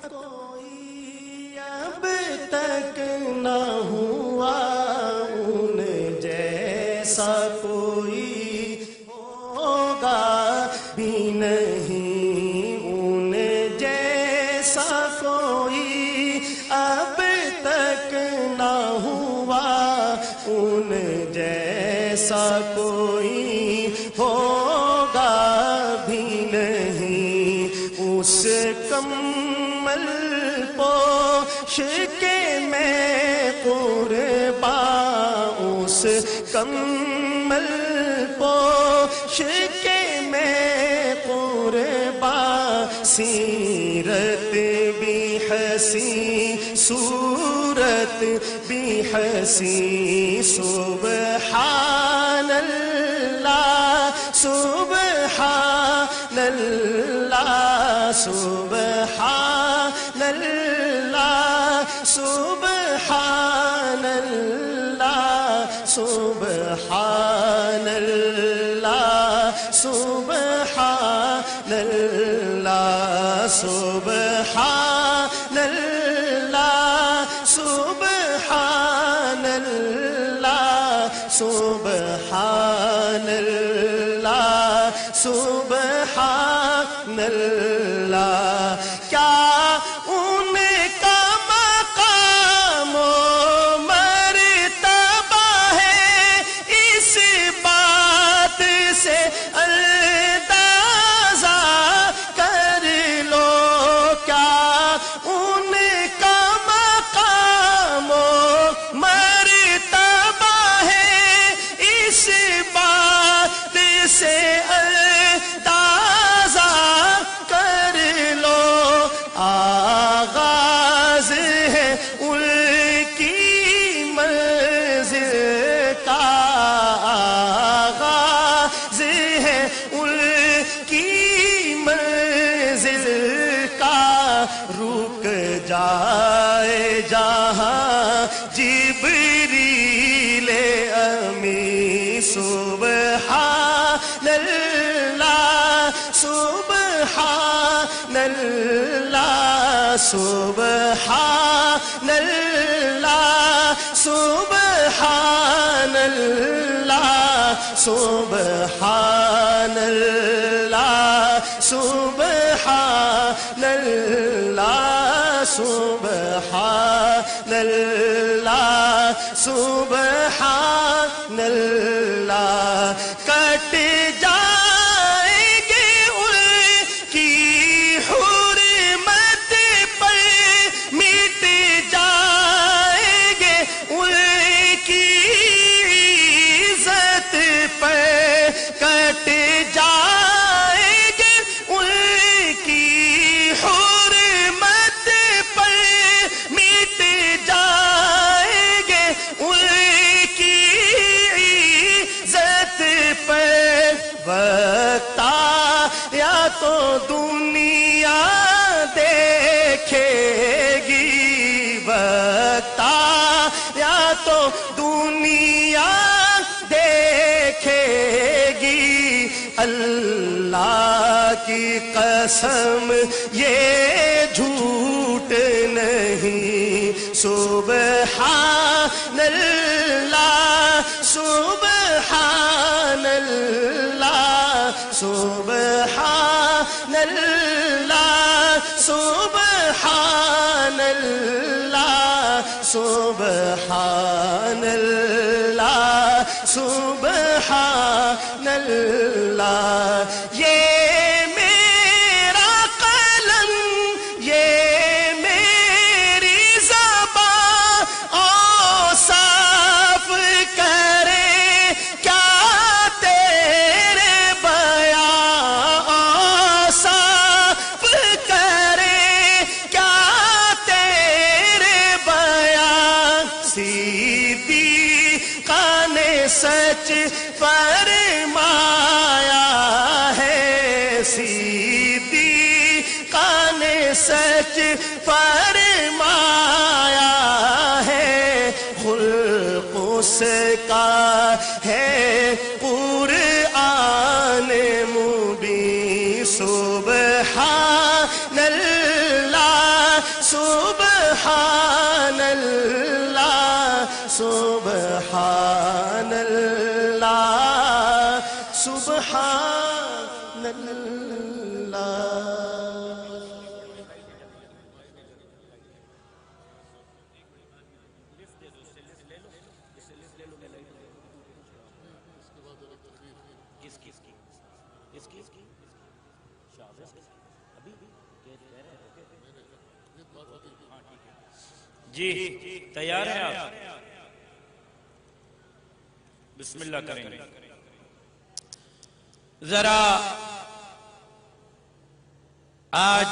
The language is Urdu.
کوئی اب تک نہ ہوا ان جیسا کوئی ہوگا بھی نہیں ان جیسا کوئی اب تک نہ ہوا ان جیسا کوئی ہوگا بھی نہیں اس کمل پوش کے میں قربان اس کمل پوش کے میں قربان سیرت بھی حسین صورت بھی حسین سبحان اللہ سبحان اللہ سبحان اللہ سبحان اللہ سبحان اللہ سبحان اللہ سبحان اللہ سبحان اللہ سبحان اللہ سبحان اللہ کیا ان کا مقام و مرتبہ ہے اس بات سے اندازہ کر لو کیا ان کا مقام و مرتبہ ہے اس بات سے کر لو آغاز ہے ان کی منزل کا آغاز ہے ان کی منزل کا رک جائے جہاں جبریل امی سبحان اللہ سبحان اللہ سبحان اللہ سبحان اللہ سبحان اللہ سبحان اللہ سبحان اللہ سبحان اللہ کٹ جائیں گے ان کی حرمت پر مٹ جائیں گے ان کی عزت پر کٹ جائیں گے ان کی حرمت پر مٹ جائیں گے ان کی عزت پر وقت آیا تو دنیا دیکھے گی وقت آیا تو دنیا دیکھے گی اللہ کی قسم یہ جھوٹ نہیں سبحان اللہ سبحان اللہ سبحان اللہ سبحان اللہ سبحان اللہ سبحان اللہ یہ میرا قلم یہ میری زبان اوصاف کرے کیا تیرے بیان اوصاف کرے کیا تیرے بیان صدیقہ نے سچ فرمایا ہے صدیقہ نے سچ فرمایا ہے خلق اس کا ہے قرآن مبین سبحان اللہ سبحان اللہ سبحان اللہ سبحان اللہ. جی تیار ہیں آپ؟ بسم اللہ کریں گے. ذرا آج